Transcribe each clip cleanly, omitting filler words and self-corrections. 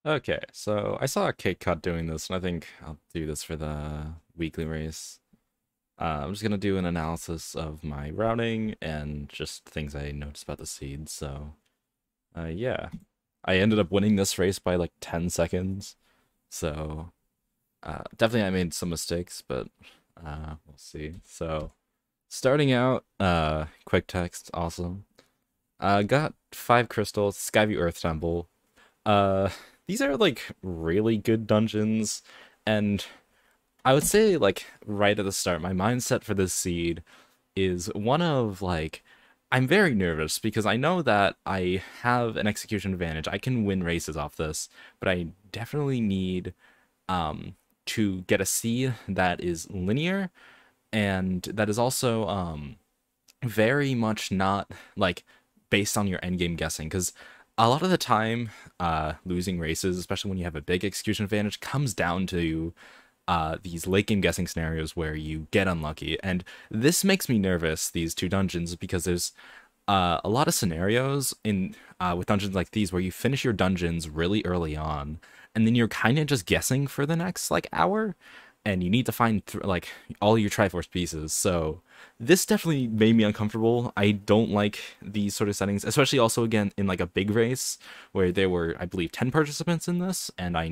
Okay, so I saw a Cake Cut doing this, and I think I'll do this for the weekly race. I'm just gonna do an analysis of my routing and just things I noticed about the seeds. So, yeah, I ended up winning this race by like 10 seconds. So, definitely I made some mistakes, but we'll see. So, starting out, quick text, awesome. Got 5 crystals, Skyview Earth Temple. Uh, these are like really good dungeons, and I would say like right at the start, my mindset for this seed is one of like I'm very nervous because I know that I have an execution advantage. I can win races off this, but I definitely need um to get a seed that is linear and that is also very much not like based on your endgame guessing because a lot of the time losing races, especially when you have a big execution advantage, comes down to these late game guessing scenarios where you get unlucky. And this makes me nervous, these two dungeons, because there's a lot of scenarios in with dungeons like these where you finish your dungeons really early on, and then you're kind of just guessing for the next like hour, and you need to find like all your Triforce pieces. So this definitely made me uncomfortable. I don't like these sort of settings, especially also again in like a big race where there were, I believe, 10 participants in this, and I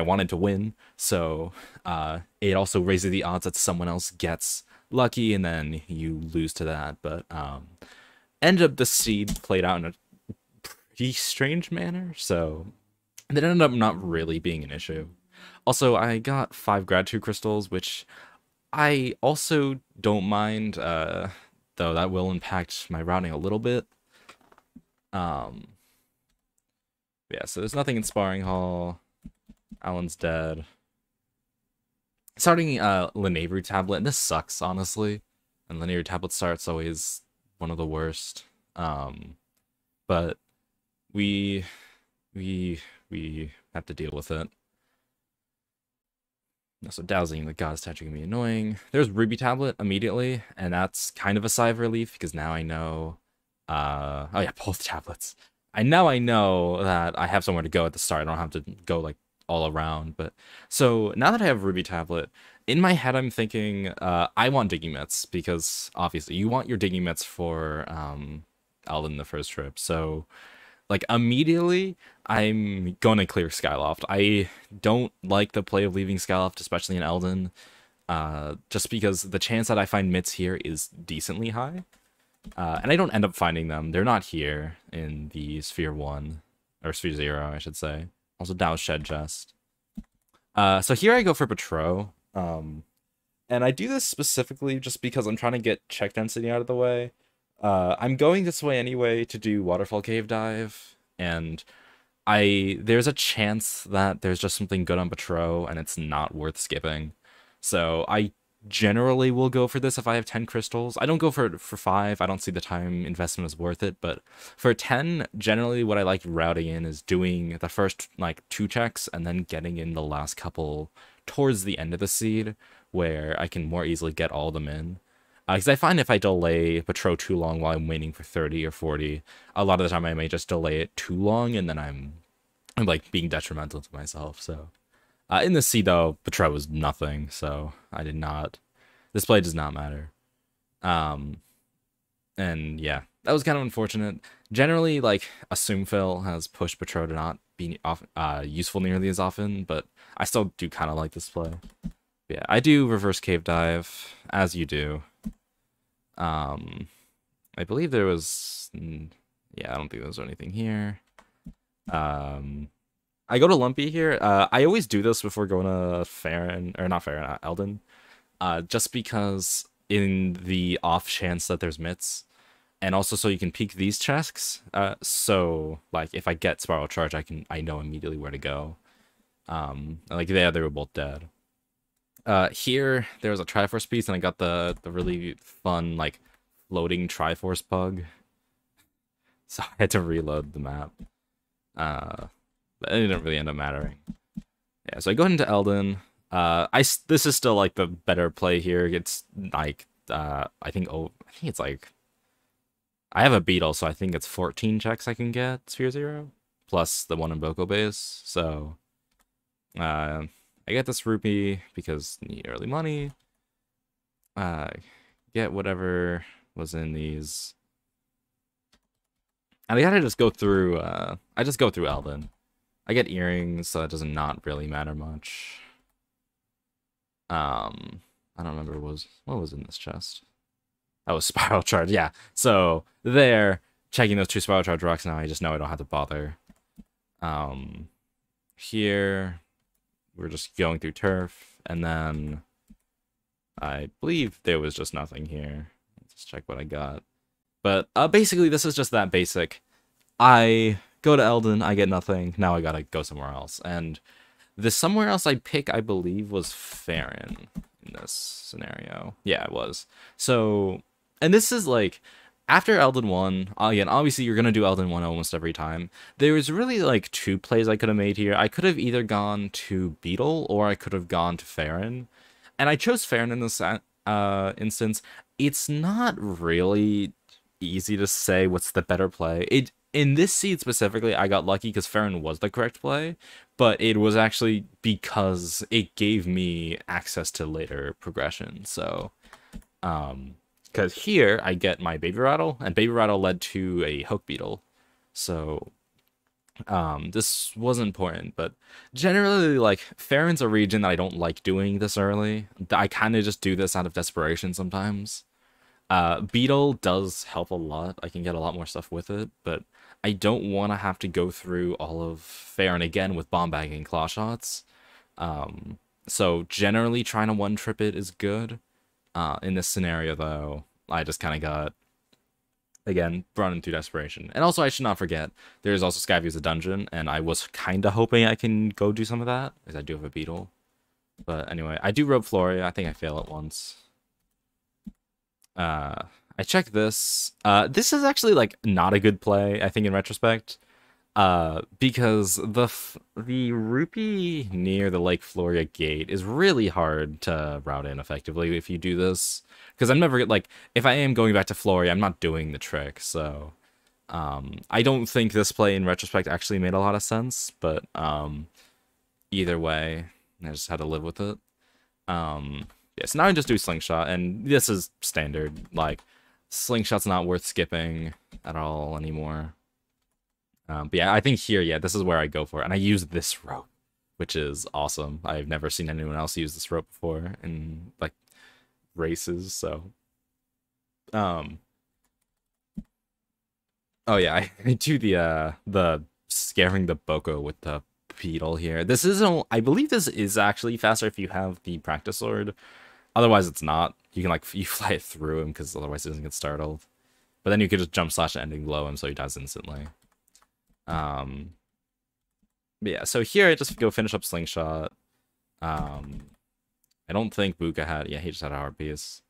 wanted to win. So it also raises the odds that someone else gets lucky and then you lose to that. But ended up the seed played out in a pretty strange manner, so that ended up not really being an issue. Also, I got 5 gratitude crystals, which I also don't mind, though that will impact my routing a little bit. Um, yeah, so there's nothing in Sparring Hall. Alan's dead. Starting Linearu tablet, and this sucks, honestly. And Linearu tablet start's always one of the worst. But we we have to deal with it. So dowsing the god statue can be annoying. There's Ruby tablet immediately, and that's kind of a sigh of relief because now I know oh yeah, both tablets. I know that I have somewhere to go at the start. I don't have to go like all around. But so now that I have Ruby tablet, in my head I'm thinking I want Digimets because obviously you want your Digimets for Elden the first trip. So like immediately I'm gonna clear Skyloft. I don't like the play of leaving Skyloft, especially in Elden, just because the chance that I find mitts here is decently high. And I don't end up finding them. They're not here in the Sphere 1, or Sphere 0, I should say. Also Dao Shed Chest. So here I go for Patro. And I do this specifically just because I'm trying to get check density out of the way. I'm going this way anyway to do Waterfall Cave Dive, and there's a chance that there's just something good on Patro and it's not worth skipping. So I generally will go for this if I have 10 crystals. I don't go for 5. I don't see the time investment as worth it, but for 10, generally what I like routing in is doing the first like 2 checks and then getting in the last couple towards the end of the seed where I can more easily get all of them in. Because I find if I delay Patro too long while I'm waiting for 30 or 40, a lot of the time I may just delay it too long and then I'm like being detrimental to myself. So in this sea though, Patro was nothing, so I did not. This play does not matter. Um, and yeah, that was kind of unfortunate. Generally, like Assume Fill has pushed Patro to not be useful nearly as often, but I still do kind of like this play. Yeah, I do reverse cave dive as you do. Um, I believe there was, yeah, I don't think there was anything here. I go to Lumpy here. I always do this before going to Farron, or not Farron, Elden. Just because in the off chance that there's mitts, and also so you can peek these chests. So like if I get Spiral Charge, I know immediately where to go. Like they were both dead. Here there was a Triforce piece, and I got the really fun like floating Triforce bug. So I had to reload the map. But it didn't really end up mattering. Yeah, so I go into Elden. This is still like the better play here. It's like I think it's like I have a beetle, so I think it's 14 checks I can get Sphere 0. plus the one in Boko base. So I get this rupee because need early money. Get whatever was in these. And I gotta just go through, I just go through Eldin. I get earrings, so that does not really matter much. I don't remember what was in this chest. That was spiral charge, yeah. So there, checking those 2 spiral charge rocks now, I just know I don't have to bother. Here, we're just going through turf, and then I believe there was just nothing here. Let's check what I got. But basically, this is just that basic. I go to Eldin, I get nothing. Now I gotta go somewhere else. And the somewhere else I pick, I believe, was Farron in this scenario. Yeah, it was. So, and this is like, after Eldin 1, again, obviously you're gonna do Eldin 1 almost every time. There was really like 2 plays I could have made here. I could have either gone to Beetle, or I could have gone to Farron. And I chose Farron in this instance. It's not really easy to say what's the better play. In this seed specifically, I got lucky because Farron was the correct play, but it was actually because it gave me access to later progression. So, because here I get my Baby Rattle, and Baby Rattle led to a Hook Beetle. So, this was important, but generally, like, Farron's a region that I don't like doing this early. I kind of just do this out of desperation sometimes. Beetle does help a lot. I can get a lot more stuff with it, but I don't want to have to go through all of Farron again with bomb bagging claw shots. So generally trying to one-trip it is good. In this scenario, though, I just kind of got, again, running through desperation. And also, I should not forget, there's also Skyview as a dungeon, and I was kind of hoping I can go do some of that, because I do have a Beetle. But anyway, I do Robe Floria. I think I fail it once. I checked this. This is actually, like, not a good play, I think, in retrospect. Because the rupee near the Lake Floria gate is really hard to route in effectively if you do this. Because I'm never, like, if I am going back to Floria, I'm not doing the trick, so... I don't think this play, in retrospect, actually made a lot of sense, but, either way, I just had to live with it. Yeah, so now I just do Slingshot, and this is standard. Like, Slingshot's not worth skipping at all anymore. But yeah, I think here, yeah, this is where I go for it. And I use this rope, which is awesome. I've never seen anyone else use this rope before in, like, races, so... Oh yeah, I do the scaring the Boko with the Beetle here. This is, I believe this is actually faster if you have the practice sword. Otherwise, it's not. You can, like, you fly it through him because otherwise he doesn't get startled. But then you could just jump slash ending blow him so he dies instantly. But yeah, so here I just go finish up Slingshot. I don't think Buka had, yeah, he just had a hard piece.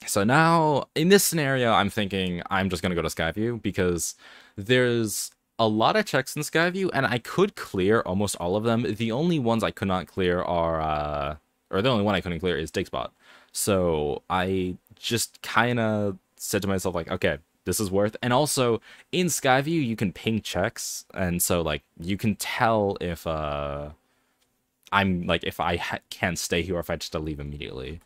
So now, in this scenario, I'm thinking I'm just going to go to Skyview because there's a lot of checks in Skyview, and I could clear almost all of them. The only ones I could not clear are, or the only one I couldn't clear is Digspot. So I just kind of said to myself, like, okay, this is worth. And also, in Skyview, you can ping checks, and so, like, you can tell if, I'm, like, if I can stay here or if I just leave immediately.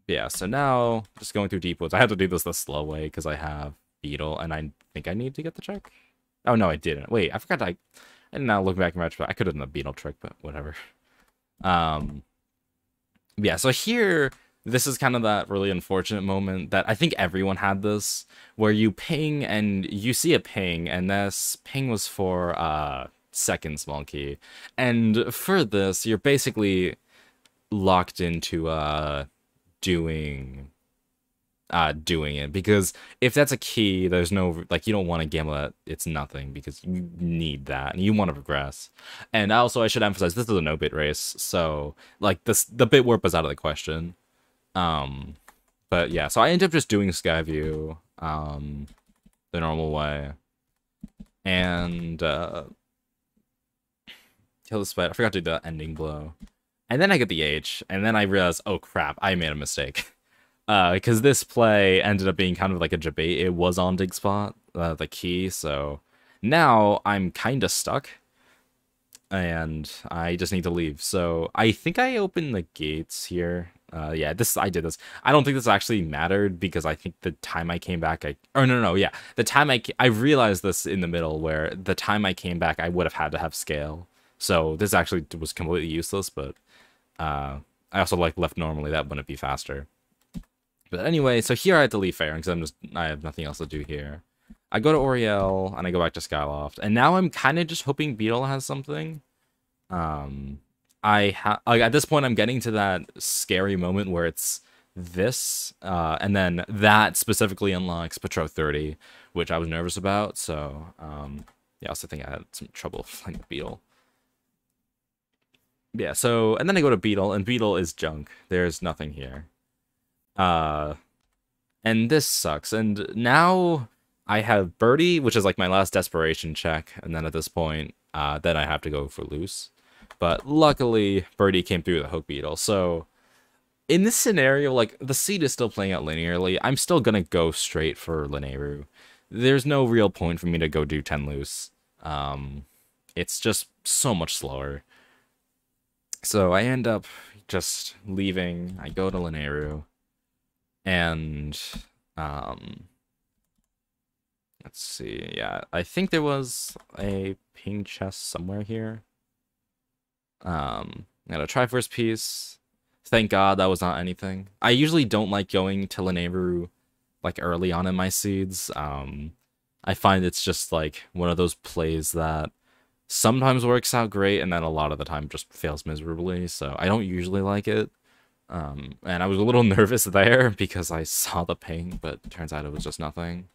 Yeah, so now, just going through Deep Woods. I had to do this the slow way because I have Beetle, and I think I need to get the check. Oh, no, I didn't. Wait, I forgot I did not look back in retrospect. I could have done the Beetle trick, but whatever. Yeah, so here, this is kind of that really unfortunate moment that I think everyone had this, where you ping, and you see a ping, and this ping was for, second small key. And for this, you're basically locked into, doing it, because if that's a key, there's no, like, you don't want to gamble that it's nothing because you need that and you want to progress. And also, I should emphasize, this is a no bit race, so, like, the bit warp is out of the question. But yeah, so I ended up just doing Skyview the normal way, and kill the spider. I forgot to do the ending blow. And then I get the H, and then I realize, oh crap, I made a mistake. Because this play ended up being kind of like a debate. It was on Digspot, the key, so now I'm kind of stuck, and I just need to leave. So I think I opened the gates here. Yeah, I did this. I don't think this actually mattered because I think the time I came back, yeah, the time I realized this in the middle where the time I came back, I would have had to have scale. So this actually was completely useless, but I also like left normally, that wouldn't be faster. But anyway, so here I had to leave Faerun because I have nothing else to do here. I go to Auriel and I go back to Skyloft, and now I'm kind of just hoping Beetle has something. At this point I'm getting to that scary moment where it's this, and then that specifically unlocks Patro 30, which I was nervous about. So yeah, I also think I had some trouble finding Beetle. Yeah, so and then I go to Beetle, and Beetle is junk. There's nothing here. And this sucks. And now I have Birdie, which is like my last desperation check, and then at this point, then I have to go for loose. But luckily, Birdie came through the Hook Beetle. So in this scenario, like the seed is still playing out linearly. I'm still gonna go straight for Lanayru. There's no real point for me to go do 10 loose. It's just so much slower. So I end up just leaving. I go to Lanayru. And let's see. Yeah, I think there was a ping chest somewhere here. I gotta try first piece. Thank God that was not anything. I usually don't like going to Lanayru like early on in my seeds. I find it's just like one of those plays that sometimes works out great and then a lot of the time just fails miserably. So I don't usually like it. And I was a little nervous there because I saw the ping, but turns out it was just nothing.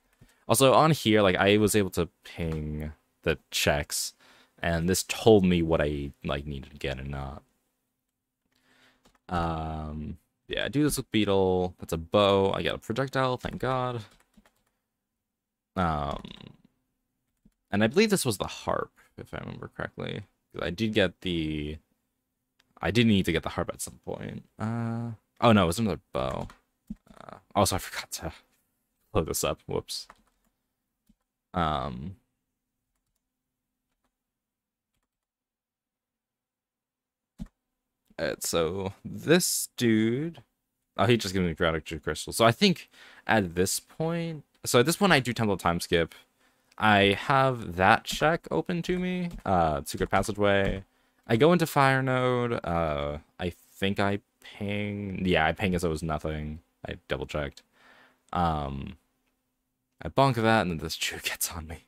Also, on here, like, I was able to ping the checks, and this told me what I, like, needed to get and not. Yeah, I do this with Beetle. That's a bow. I get a projectile, thank God. And I believe this was the harp, if I remember correctly. I did get the... I did need to get the harp at some point. Oh no, it was another bow. Also, I forgot to load this up. Whoops. So this dude, oh, he just gave me periodic True Crystal. So I think at this point, I do Temple Time Skip. I have that check open to me. Secret Passageway. I go into Fire Node. I think I ping. Yeah, I ping as it was nothing. I double checked. I bonk that, and then this Chew gets on me.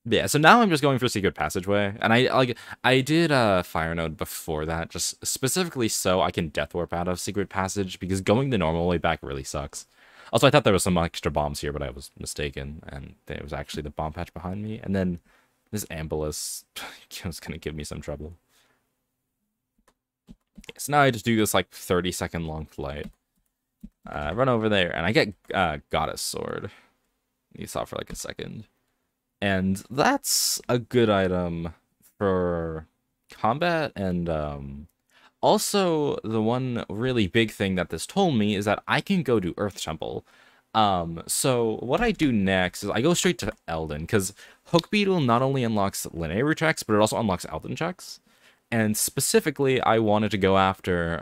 Yeah, so now I'm just going for Secret Passageway, and I did Fire Node before that, just specifically so I can Death Warp out of Secret Passage, because going the normal way back really sucks. Also, I thought there was some extra bombs here, but I was mistaken, and it was actually the bomb patch behind me, and then this Ambulis was gonna give me some trouble. So now I just do this like 30-second long flight. Run over there, and I get Goddess Sword. You saw for like a second. And that's a good item for combat, and also the one really big thing that this told me is that I can go to Earth Temple. So what I do next is I go straight to Eldin, because Hook Beetle not only unlocks Lanayru checks, but it also unlocks Eldin checks. And specifically, I wanted to go after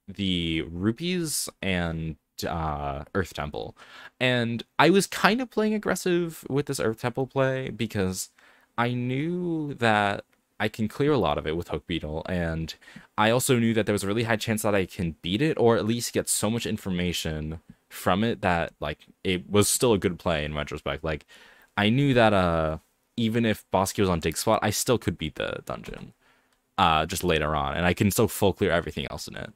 the rupees and Earth Temple. And I was kind of playing aggressive with this Earth Temple play because I knew that I can clear a lot of it with Hook Beetle, and I also knew that there was a really high chance that I can beat it, or at least get so much information from it that, like, it was still a good play in retrospect. Like, I knew that even if boss key was on dig spot, I still could beat the dungeon just later on, and I can still full clear everything else in it.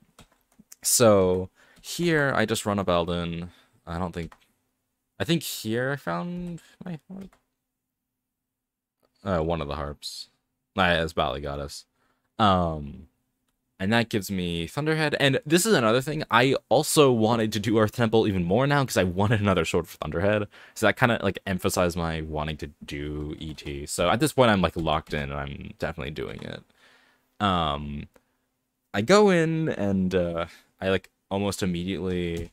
So here I just run up Eldin. I think here I found my harp. One of the harps. As Bali Goddess. And that gives me Thunderhead. And this is another thing. I also wanted to do Earth Temple even more now because I wanted another sword for Thunderhead. So that kind of like emphasized my wanting to do ET. So at this point I'm like locked in and I'm definitely doing it. I go in and I like almost immediately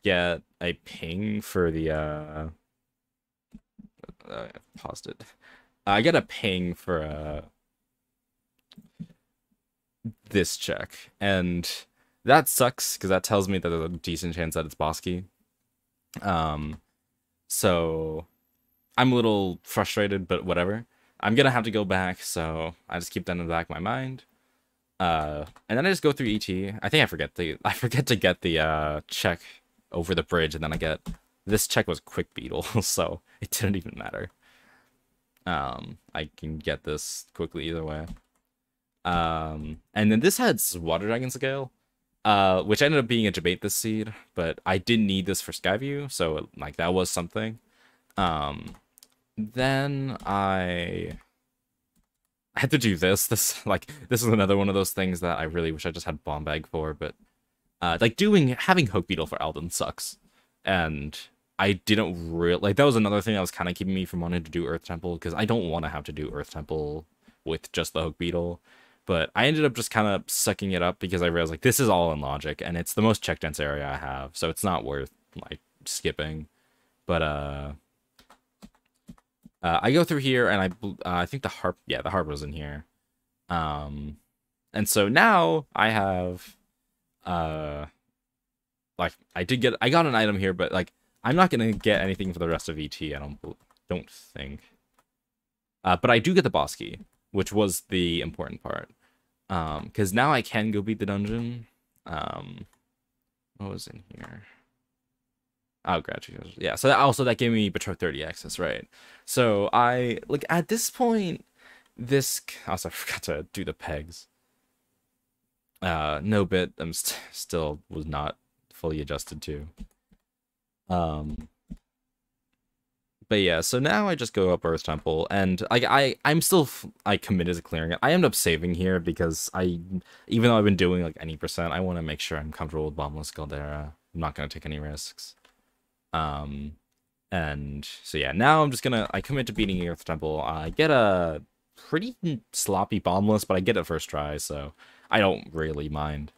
get a ping for the paused it. I get a ping for this check, and that sucks because that tells me that there's a decent chance that it's Bosky. Um, so I'm a little frustrated, but whatever. I'm gonna have to go back, so I just keep that in the back of my mind. And then I just go through ET. I think I forget to get the check over the bridge, and then I get this check was Quick Beetle, so it didn't even matter. I can get this quickly either way. And then this had Water Dragon Scale, which ended up being a debate this seed, but I didn't need this for Skyview, so like that was something. Then I had to do this. This is another one of those things that I really wish I just had Bomb Bag for, but like having Hope Beetle for Alden sucks. And I didn't really like that was another thing that was kind of keeping me from wanting to do Earth Temple, because I don't want to have to do Earth Temple with just the Hook Beetle. But I ended up just kind of sucking it up because I realized like this is all in logic and it's the most check dense area I have, so it's not worth like skipping. But I go through here and I think the harp was in here. And so now I have like I got an item here, but like I'm not gonna get anything for the rest of ET. I don't think. But I do get the boss key, which was the important part. Because now I can go beat the dungeon. What was in here? Oh, gotcha. Yeah, so that gave me Betrothed 30 access, right? So I like at this point, this also I forgot to do the pegs. No bit. I'm still was not fully adjusted to. But yeah, so now I just go up Earth Temple, and like I'm still committed to clearing it. I end up saving here because even though I've been doing like any percent, I want to make sure I'm comfortable with Bombless Caldera. I'm not gonna take any risks. And so yeah, now I'm just I commit to beating Earth Temple. I get a pretty sloppy Bombless, but I get it first try, so I don't really mind.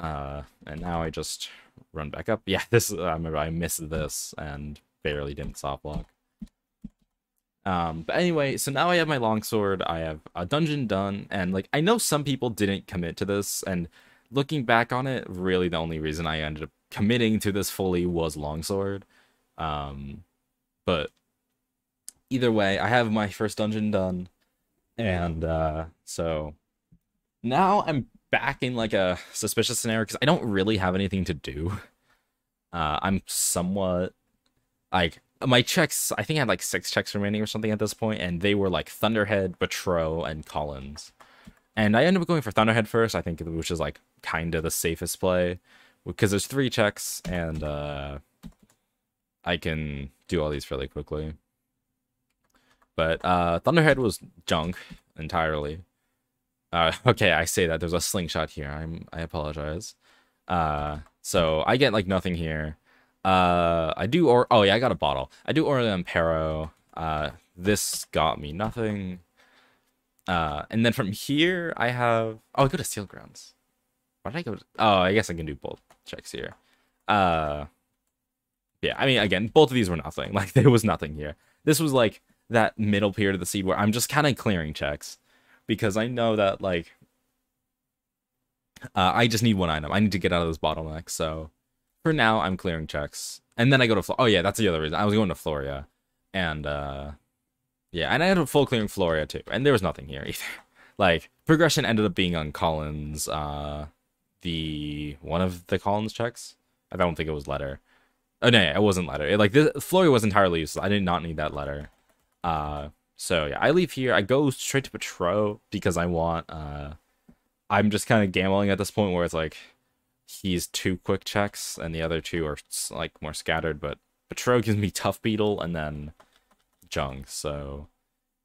And now I just run back up. Yeah, I remember I missed this and barely didn't soft block. But anyway, so now I have my longsword, I have a dungeon done, and like I know some people didn't commit to this, and looking back on it, really the only reason I ended up committing to this fully was longsword. But either way, I have my first dungeon done, and so now I'm back in like a suspicious scenario because I don't really have anything to do. I'm somewhat like my checks. I think I had like 6 checks remaining or something at this point, and they were like Thunderhead, Betrow, and Collins. And I ended up going for Thunderhead first, I think, which is like kind of the safest play because there's 3 checks and I can do all these fairly quickly. But Thunderhead was junk entirely. Okay, I say that. There's a slingshot here. I apologize. So I get like nothing here. I do oh yeah, I got a bottle. I do Aura Ampero. This got me nothing. And then from here I have I go to Seal Grounds. Why did I go to... Oh, I guess I can do both checks here. Yeah, I mean again, both of these were nothing. Like there was nothing here. This was like that middle period of the seed where I'm just kind of clearing checks. Because I know that, like, I just need one item. I need to get out of this bottleneck, so for now, I'm clearing checks. And then I go to... Oh, yeah, that's the other reason. I was going to Floria. And, yeah, and I ended up full clearing Floria, too. And there was nothing here, either. Like, progression ended up being on Collins, one of the Collins checks. I don't think it was letter. Oh, no, it wasn't letter. Floria was entirely useless. I did not need that letter. So yeah, I leave here. I go straight to Betrow because I want. I'm just kind of gambling at this point where it's like he's 2 quick checks and the other 2 are like more scattered. But Betrow gives me Tough Beetle and then junk. So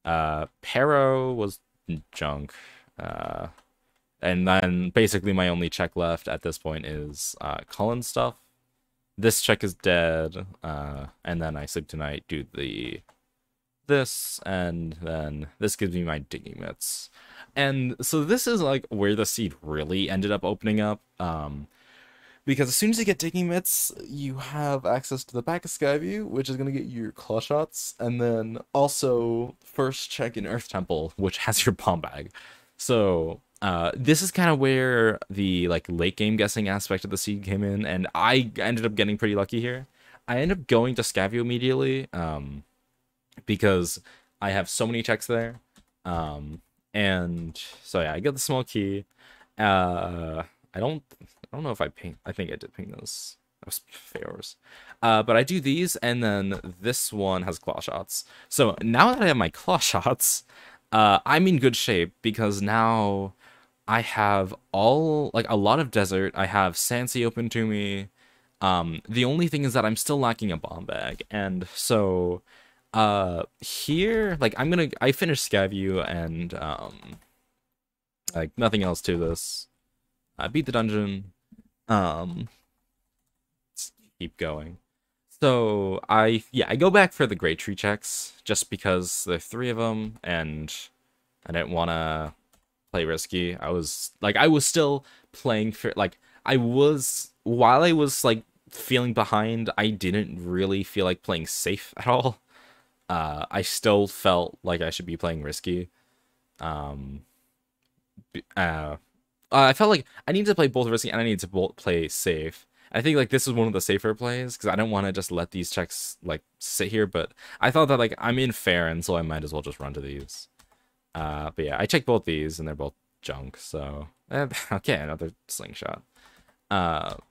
Pero was junk. And then basically my only check left at this point is Cullen stuff. This check is dead. And then I sleep tonight. Do this, and then this gives me my digging mitts. And so this is like where the seed really ended up opening up, Because as soon as you get Digging Mitts, you have access to the back of Skyview, which is going to get you your claw shots, and then also first check in Earth Temple, which has your bomb bag. So this is kind of where the like late game guessing aspect of the seed came in, and I ended up getting pretty lucky here. I ended up going to Scavio immediately, because I have so many checks there. And so yeah, I get the small key. I don't know if I ping. I think I did ping those. Those favors. But I do these, and then this one has claw shots. So now that I have my claw shots, I'm in good shape because now I have like a lot of desert. I have Sansi open to me. The only thing is that I'm still lacking a bomb bag, and so here, like I finished Scaview, and like nothing else to this. I beat the dungeon. Let's keep going. So I go back for the Great Tree checks just because there are 3 of them, and I didn't want to play risky. I was still playing for while I was like feeling behind, I didn't really feel like playing safe at all. I still felt like I should be playing risky. I felt like I need to play both risky and I need to both play safe. I think like this is one of the safer plays because I don't want to just let these checks like sit here. But I thought that like I'm in fair, and so I might as well just run to these. But yeah, I checked both these and they're both junk. So okay, another slingshot. But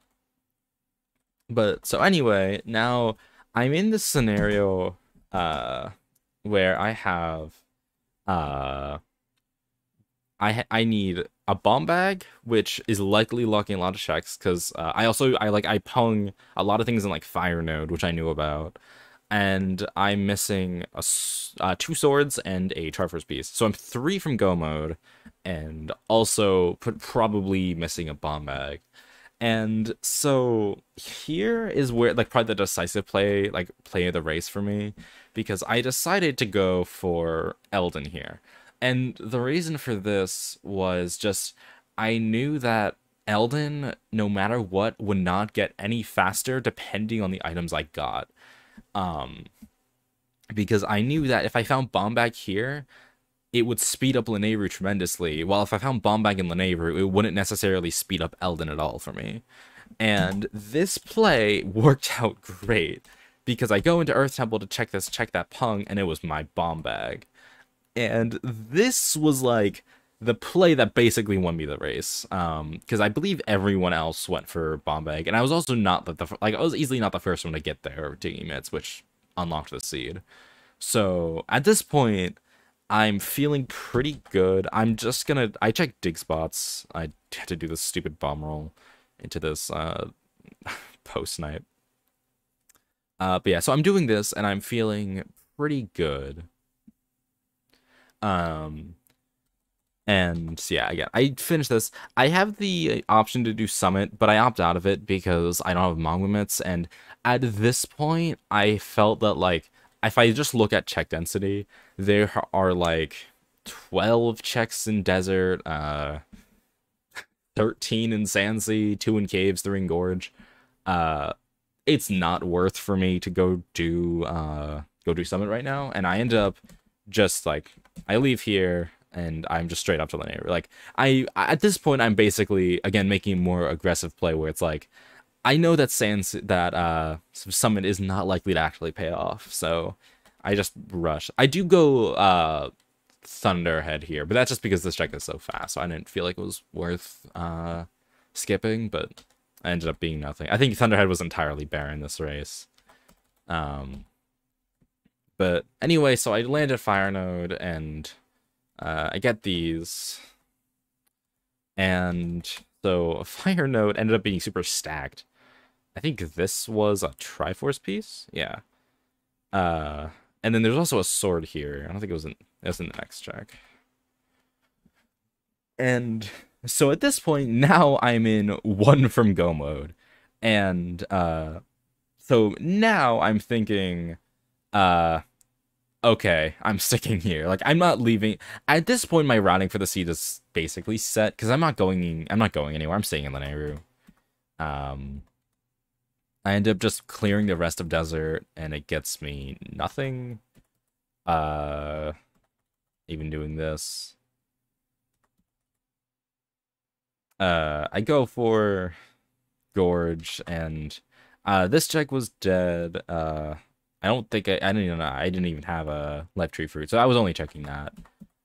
so anyway, now I'm in this scenario where I have I need a bomb bag, which is likely locking a lot of checks because I pung a lot of things in like Fire Node, which I knew about, and I'm missing 2 swords and a Triforce piece, so I'm 3 from Go mode, and also probably missing a bomb bag. And so here is where like probably the decisive play of the race for me, because I decided to go for Eldin here. And the reason for this was just I knew that Eldin, no matter what, would not get any faster depending on the items I got. Because I knew that if I found Bomb Bag here, it would speed up Lanayru tremendously, while if I found Bomb Bag in Lanayru, it wouldn't necessarily speed up Eldin at all for me. And this play worked out great, because I go into Earth Temple to check that pung, and it was my Bomb Bag. And this was like the play that basically won me the race, because I believe everyone else went for Bomb Bag, and I was also not I was easily not the first one to get there Digging Mitts, which unlocked the seed. So at this point, I'm feeling pretty good. I checked dig spots. I had to do this stupid bomb roll into this post snipe. But yeah, so I'm doing this and I'm feeling pretty good. And yeah, again, I finished this. I have the option to do Summit, but I opt out of it because I don't have Mangwa Mitts, and at this point, I felt that like if I just look at check density, there are like 12 checks in Desert, 13 in Sansi, 2 in Caves, 3 in Gorge. It's not worth for me to go do Summit right now, and I end up just like I leave here and I'm just straight up to the neighbor. Like I at this point I'm basically again making a more aggressive play where it's like I know that Summit is not likely to actually pay off, so I just rush. I do go Thunderhead here, but that's just because this check is so fast, so I didn't feel like it was worth skipping, but I ended up being nothing. I think Thunderhead was entirely barren this race. But anyway, so I landed Fire Node, and I get these. And so Fire Node ended up being super stacked. I think this was a Triforce piece? Yeah. And then there's also a sword here. I don't think it was in the next check. And so at this point, now I'm in 1 from Go mode. And so now I'm thinking, okay, I'm sticking here. Like I'm not leaving. At this point, my routing for the seed is basically set because I'm not going anywhere. I'm staying in Lanayru. Um, I end up just clearing the rest of desert, and it gets me nothing. Uh, Even doing this. I go for Gorge, and this check was dead. I don't think I didn't even know, I didn't even have a life tree fruit, so I was only checking that.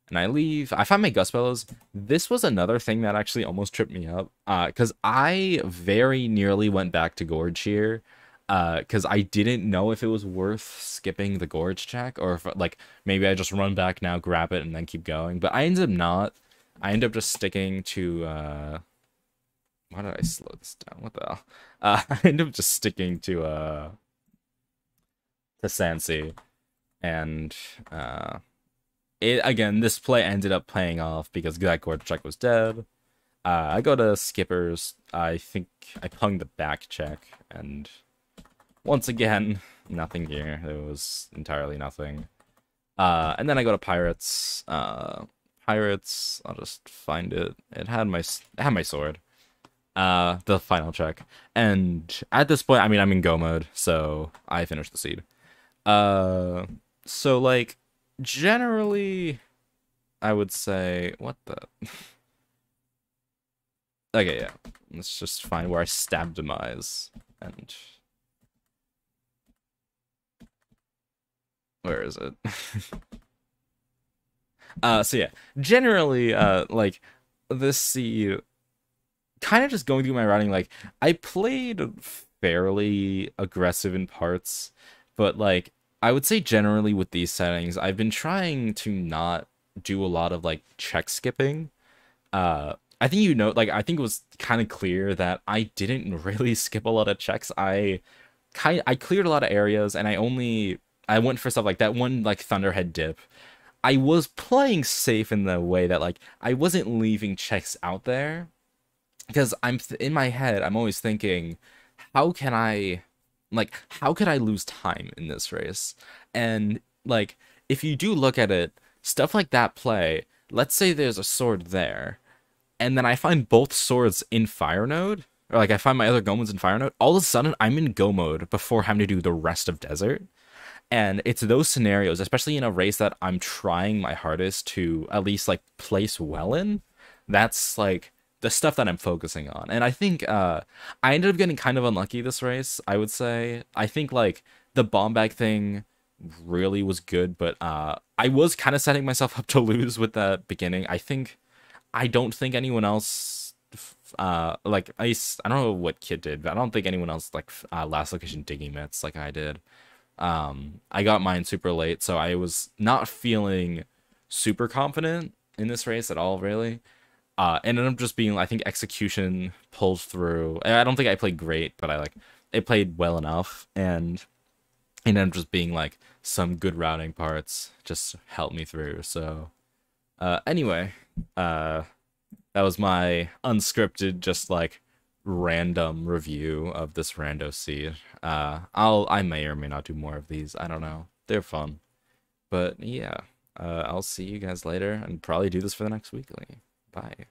And I leave. I find my Gust Bellows. This was another thing that actually almost tripped me up. Because I very nearly went back to Gorge here. Because I didn't know if it was worth skipping the Gorge check, or if like maybe I just run back now, grab it, and then keep going. But I ended up not. I ended up just sticking to why did I slow this down? What the hell? I ended up just sticking to Sansi. And it again, this play ended up paying off because that Gorge check was dead. I go to Skippers. I think I pung the back check, and once again, nothing here. There was entirely nothing. And then I go to Pirates. Pirates. I'll just find it. It had my sword. The final check. And at this point, I mean, I'm in go mode, so I finished the seed. So like generally, I would say what the. Okay, yeah. Let's just find where I stab demise and. Where is it? So yeah, generally, like this seed, kind of just going through my routing, like I played fairly aggressive in parts, but like I would say generally with these settings, I've been trying to not do a lot of like check skipping. I think like I think it was kind of clear that I didn't really skip a lot of checks. I cleared a lot of areas, and I went for stuff like that one like Thunderhead dip. I was playing safe in the way that like I wasn't leaving checks out there because in my head I'm always thinking, how can I how could I lose time in this race? And like if you do look at it, stuff like that play, let's say there's a sword there, and then I find both swords in fire node, or like I find my other Gomons in fire node, all of a sudden I'm in go mode before having to do the rest of desert. And it's those scenarios, especially in a race that I'm trying my hardest to at least like place well in, that's like the stuff that I'm focusing on. And I think I ended up getting kind of unlucky this race, I would say. I think like the bomb bag thing really was good, but I was kind of setting myself up to lose with that beginning. I don't think anyone else like I don't know what Kid did, but I don't think anyone else like last location digging mitts like I did. I got mine super late, so I was not feeling super confident in this race at all, really. Ended up just being, I think, execution pulled through. I don't think I played great, but I played well enough, and it ended up just being like some good routing parts just helped me through. So, anyway, that was my unscripted, just like random review of this rando seed. I may or may not do more of these. I don't know. They're fun. But yeah, I'll see you guys later and probably do this for the next weekly. Bye.